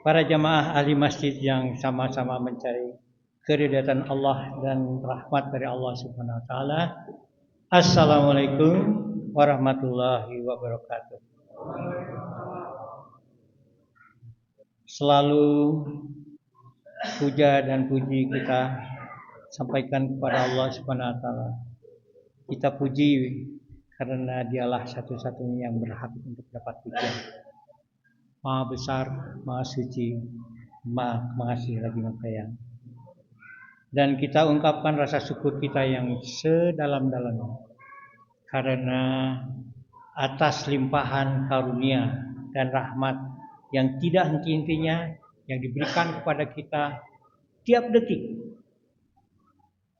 Para jamaah ahli masjid yang sama-sama mencari keridhaan Allah dan rahmat dari Allah Subhanahu wa taala. Assalamualaikum warahmatullahi wabarakatuh. Selalu puja dan puji kita sampaikan kepada Allah Subhanahu wa taala. Kita puji karena Dialah satu-satunya yang berhak untuk dapat pujian. Maha besar, maha suci, maha pengasih lagi maha penyayang. Dan kita ungkapkan rasa syukur kita yang sedalam-dalamnya karena atas limpahan karunia dan rahmat yang tidak henti-hentinya yang diberikan kepada kita tiap detik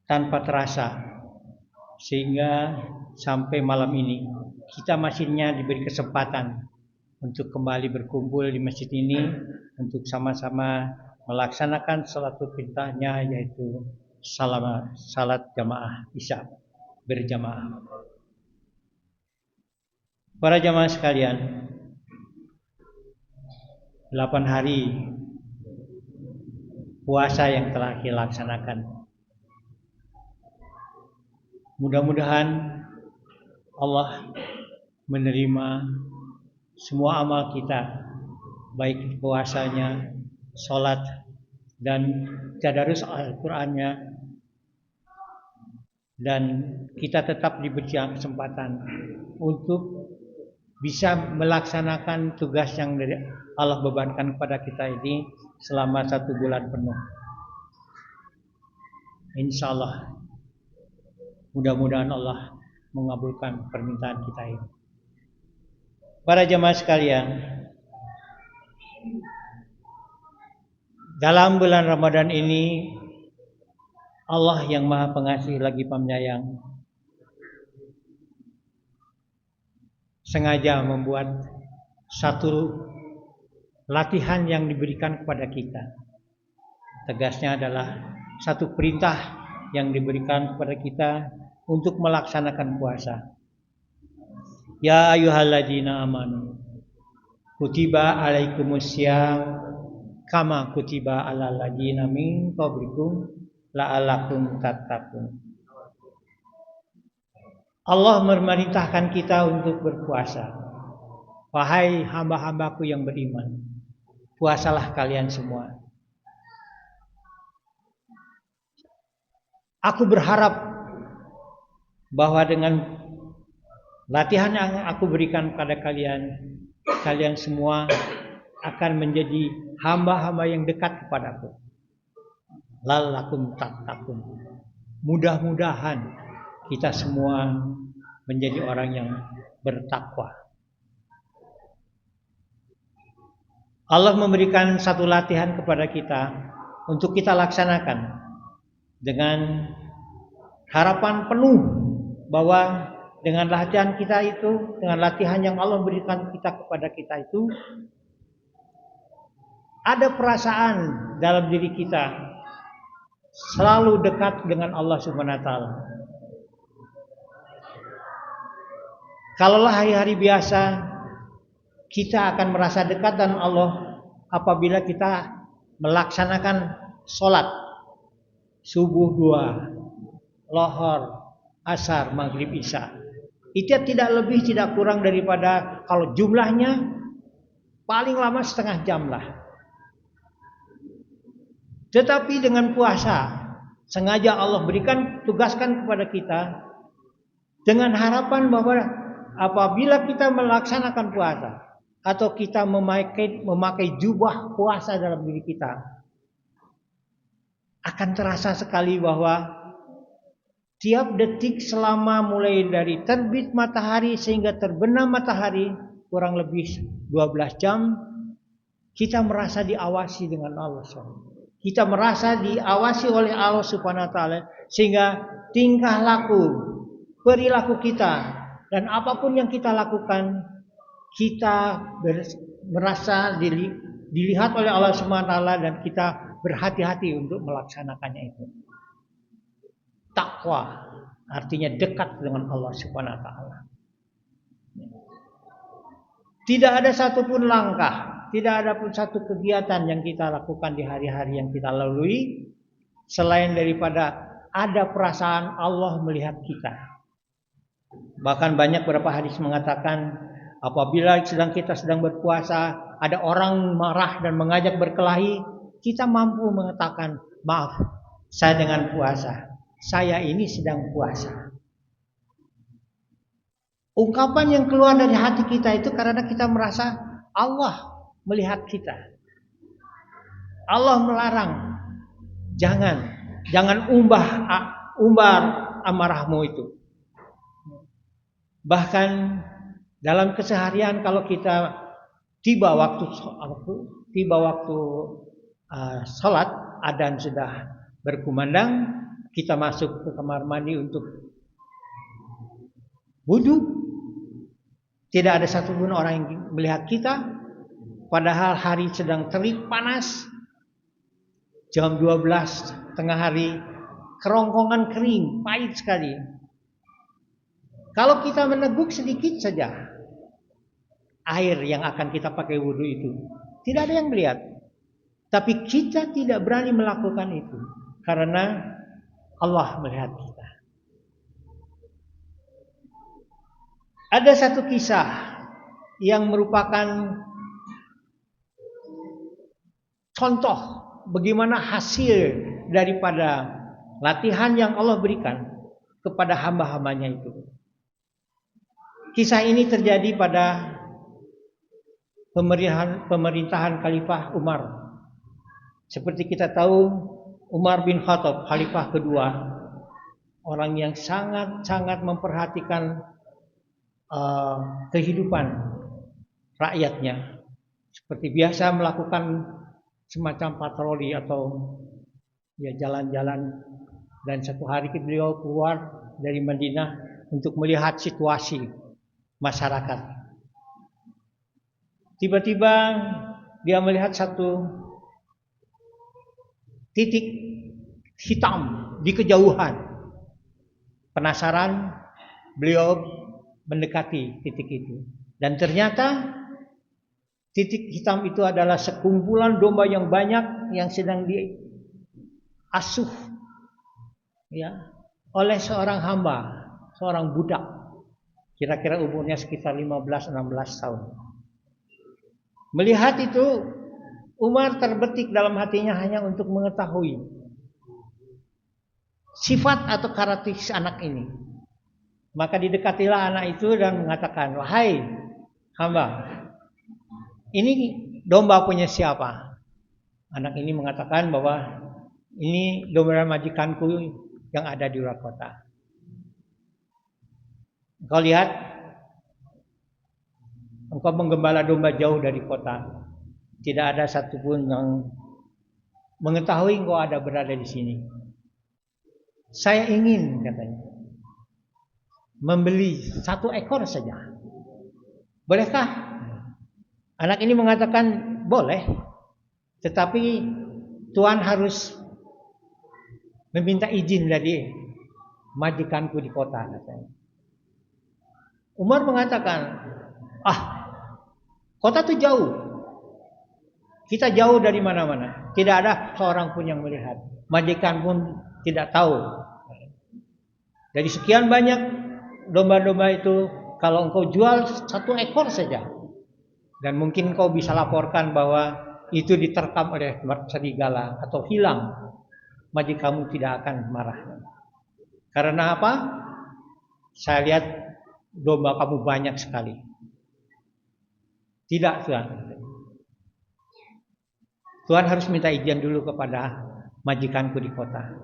tanpa terasa, sehingga sampai malam ini kita masihnya diberi kesempatan untuk kembali berkumpul di masjid ini untuk sama-sama melaksanakan salat perintahnya, yaitu salat jamaah Isya berjamaah. Para jamaah sekalian, 8 hari puasa yang telah kita laksanakan, mudah-mudahan Allah menerima semua amal kita, baik puasanya, sholat, dan tadarus Al-Qur'annya, dan kita tetap diberi kesempatan untuk bisa melaksanakan tugas yang dari Allah bebankan kepada kita ini selama 1 bulan penuh. Insya Allah, mudah-mudahan Allah mengabulkan permintaan kita ini. Para jemaah sekalian, dalam bulan Ramadan ini Allah yang Maha Pengasih lagi Penyayang sengaja membuat satu latihan yang diberikan kepada kita. Tegasnya adalah satu perintah yang diberikan kepada kita untuk melaksanakan puasa. Ya ayyuhalladzina amanu kutiba alaikumussyam kama kutiba alal ladzina min qablikum la'allakum tattaqun. Allah memerintahkan kita untuk berpuasa. Wahai hamba-hambaku yang beriman, puasalah kalian semua. Aku berharap bahwa dengan latihan yang aku berikan kepada kalian semua akan menjadi hamba-hamba yang dekat kepadaku. La'allakum tattaqun. Mudah-mudahan kita semua menjadi orang yang bertakwa. Allah memberikan satu latihan kepada kita untuk kita laksanakan dengan harapan penuh bahwa dengan latihan kita itu, dengan latihan yang Allah berikan kepada kita itu, ada perasaan dalam diri kita selalu dekat dengan Allah Subhanahu wa taala. Kalaulah hari-hari biasa kita akan merasa dekat dengan Allah apabila kita melaksanakan sholat subuh 2, lohor, asar, maghrib, isya. Itu tidak lebih tidak kurang daripada, kalau jumlahnya paling lama setengah jam lah. Tetapi dengan puasa sengaja Allah tugaskan kepada kita dengan harapan bahwa apabila kita melaksanakan puasa atau kita memakai jubah puasa dalam diri kita, akan terasa sekali bahwa tiap detik selama mulai dari terbit matahari sehingga terbenam matahari kurang lebih 12 jam, kita merasa diawasi dengan Allah SWT. Kita merasa diawasi oleh Allah Subhanahu wa taala, sehingga tingkah laku, perilaku kita dan apapun yang kita lakukan, kita merasa dilihat oleh Allah Subhanahu wa taala dan kita berhati-hati untuk melaksanakannya itu. Takwa artinya dekat dengan Allah Subhanahu wa taala. Tidak ada satupun langkah, tidak ada pun satu kegiatan yang kita lakukan di hari-hari yang kita lalui selain daripada ada perasaan Allah melihat kita. Bahkan banyak beberapa hadis mengatakan apabila kita sedang berpuasa, ada orang marah dan mengajak berkelahi, kita mampu mengatakan, maaf, saya dengan puasa, saya ini sedang puasa. Ungkapan yang keluar dari hati kita itu karena kita merasa Allah melihat kita. Allah melarang, jangan umbar amarahmu itu. Bahkan dalam keseharian kalau kita tiba waktu sholat, adzan sudah berkumandang, kita masuk ke kamar mandi untuk wudu, tidak ada satupun orang yang melihat kita, padahal hari sedang terik panas, jam 12 tengah hari, kerongkongan kering, pahit sekali. Kalau kita meneguk sedikit saja air yang akan kita pakai wudu itu, tidak ada yang melihat. Tapi kita tidak berani melakukan itu karena Allah melihat kita. Ada satu kisah yang merupakan contoh bagaimana hasil daripada latihan yang Allah berikan kepada hamba-hambanya itu. Kisah ini terjadi pada pemerintahan Khalifah Umar. Seperti kita tahu, Umar bin Khattab, Khalifah kedua, orang yang sangat memperhatikan kehidupan rakyatnya. Seperti biasa melakukan semacam patroli atau jalan-jalan, dan satu hari beliau keluar dari Madinah untuk melihat situasi masyarakat. Tiba-tiba dia melihat satu titik hitam di kejauhan. Penasaran, beliau mendekati titik itu, dan ternyata titik hitam itu adalah sekumpulan domba yang banyak yang sedang diasuh oleh seorang hamba, seorang budak, kira-kira umurnya sekitar 15-16 tahun. Melihat itu, Umar terbetik dalam hatinya hanya untuk mengetahui sifat atau karakteristik anak ini. Maka didekatilah anak itu dan mengatakan, wahai hamba, ini domba punya siapa? Anak ini mengatakan bahwa ini domba majikanku yang ada di luar kota. Engkau lihat, engkau menggembala domba jauh dari kota. Tidak ada satupun yang mengetahui engkau ada berada di sini. Saya ingin, katanya, membeli 1 ekor saja. Bolehkah? Anak ini mengatakan boleh, tetapi Tuhan harus meminta izin dari majikanku di kota, katanya. Umar mengatakan, kota itu jauh, kita jauh dari mana-mana, tidak ada seorang pun yang melihat, majikan pun tidak tahu. Dari sekian banyak domba-domba itu, kalau engkau jual 1 ekor saja, dan mungkin kau bisa laporkan bahwa itu diterkam oleh serigala atau hilang, majikanmu tidak akan marah. Karena apa? Saya lihat domba kamu banyak sekali. Tidak, Tuhan. Tuhan harus minta izin dulu kepada majikanku di kota.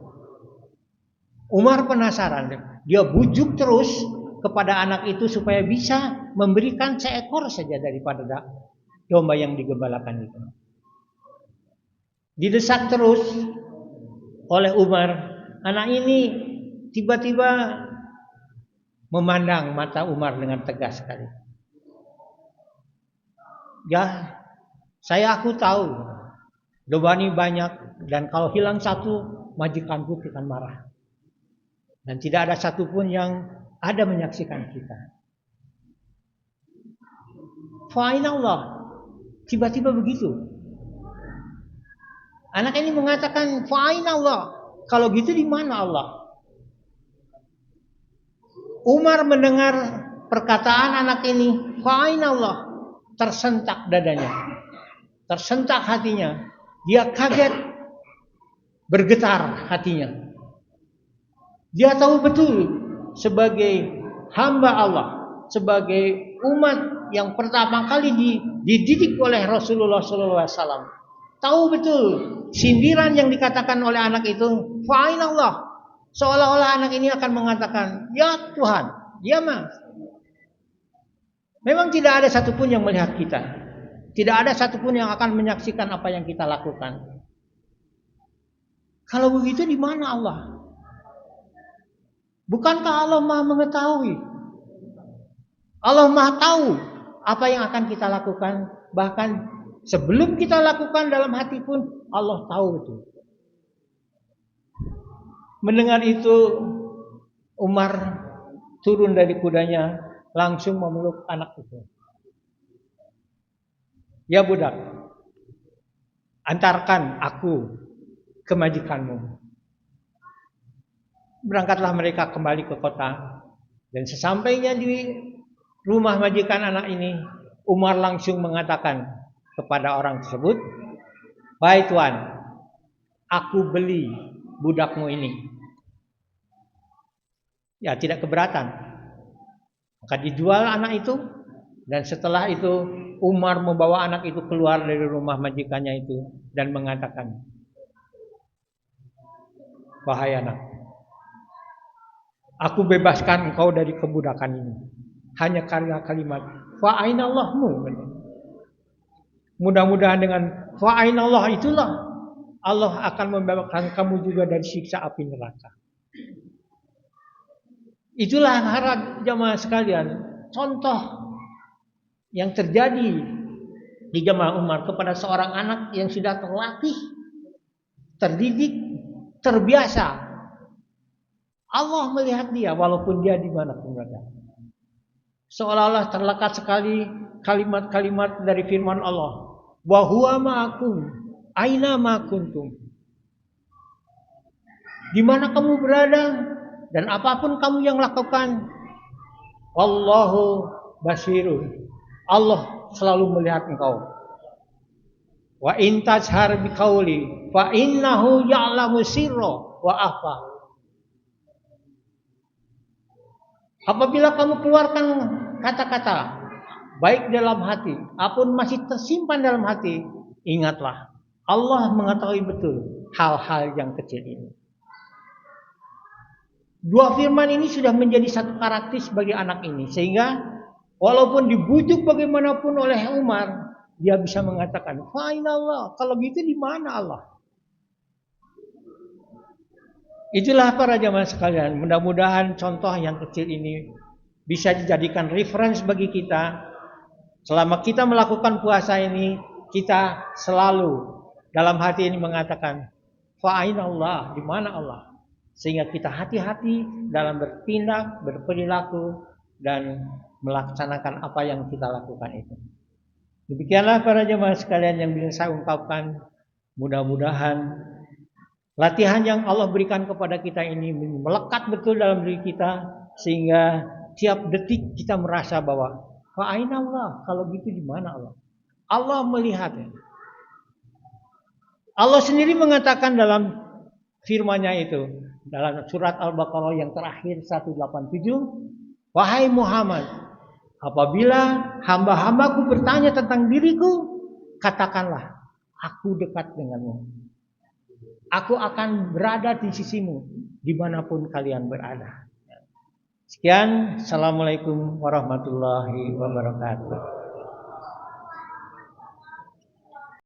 Umar penasaran, dia bujuk terus kepada anak itu supaya bisa memberikan 1 ekor saja daripada domba yang digembalakan itu. Didesak terus oleh Umar, anak ini tiba-tiba memandang mata Umar dengan tegas sekali. Ya, aku tahu domba ini banyak, dan kalau hilang 1, majikanku akan marah. Dan tidak ada satupun yang ada menyaksikan kita. Fa'inallah, Tiba-tiba begitu. Anak ini mengatakan, "Fa'aina Allah." Kalau gitu di mana Allah? Umar mendengar perkataan anak ini, "Fa'aina Allah." Tersentak dadanya. Tersentak hatinya. Dia kaget, bergetar hatinya. Dia tahu betul sebagai hamba Allah, sebagai umat yang pertama kali dididik oleh Rasulullah SAW. Tahu betul sindiran yang dikatakan oleh anak itu, "Fa'aina Allah." Seolah-olah anak ini akan mengatakan, "Ya Tuhan, ya mah." Memang tidak ada satupun yang melihat kita. Tidak ada satupun yang akan menyaksikan apa yang kita lakukan. Kalau begitu di mana Allah? Bukankah Allah Maha mengetahui? Allah Maha tahu apa yang akan kita lakukan. Bahkan sebelum kita lakukan dalam hati pun Allah tahu itu. Mendengar itu, Umar turun dari kudanya, langsung memeluk anak itu. "Ya budak, antarkan aku ke majikanmu." Berangkatlah mereka kembali ke kota. Dan sesampainya di rumah majikan anak ini, Umar langsung mengatakan kepada orang tersebut, "Baik tuan, aku beli budakmu ini." Ya, tidak keberatan. Maka dijual anak itu. Dan setelah itu Umar membawa anak itu keluar dari rumah majikannya itu dan mengatakan, "Wahai anak, aku bebaskan engkau dari kebudakan ini. Hanya karena kalimat fa'aina Allahmu." Mudah-mudahan dengan fa'aina Allah itulah Allah akan membebaskan kamu juga dari siksa api neraka. Itulah harap jamaah sekalian, contoh yang terjadi di jamaah Umar kepada seorang anak yang sudah terlatih, terdidik, terbiasa. Allah melihat dia walaupun dia di mana pun berada. Seolah-olah terlekat sekali kalimat-kalimat dari firman Allah, "Wa huwa ma'akum aina ma kuntum." Di mana kamu berada dan apapun kamu yang lakukan, Wallahu basirun. Allah selalu melihat engkau. Wa in tajhar biqauli fa innahu ya'lamu sirra wa akhfa. Apabila kamu keluarkan kata-kata baik dalam hati apun masih tersimpan dalam hati, ingatlah Allah mengetahui betul hal-hal yang kecil ini. Dua firman ini sudah menjadi satu karakteristik bagi anak ini, sehingga walaupun dibujuk bagaimanapun oleh Umar, dia bisa mengatakan, "Fa'ina Allah." Kalau gitu di mana Allah? Itulah para jamaah sekalian, mudah-mudahan contoh yang kecil ini bisa dijadikan referensi bagi kita. Selama kita melakukan puasa ini, kita selalu dalam hati ini mengatakan, "Fa'ina Allah." Di mana Allah? Sehingga kita hati-hati dalam bertindak, berperilaku, dan melaksanakan apa yang kita lakukan itu. Demikianlah para jemaah sekalian yang bisa saya ungkapkan. Mudah-mudahan latihan yang Allah berikan kepada kita ini melekat betul dalam diri kita, sehingga tiap detik kita merasa bahwa fa'aina Allah. Kalau gitu di mana Allah? Allah melihat. Allah sendiri mengatakan dalam firman-Nya itu dalam surat Al-Baqarah yang terakhir 187, "Wahai Muhammad, apabila hamba-hambaku bertanya tentang diriku, katakanlah, aku dekat denganmu. Aku akan berada di sisimu dimanapun kalian berada." Sekian, Assalamualaikum warahmatullahi wabarakatuh.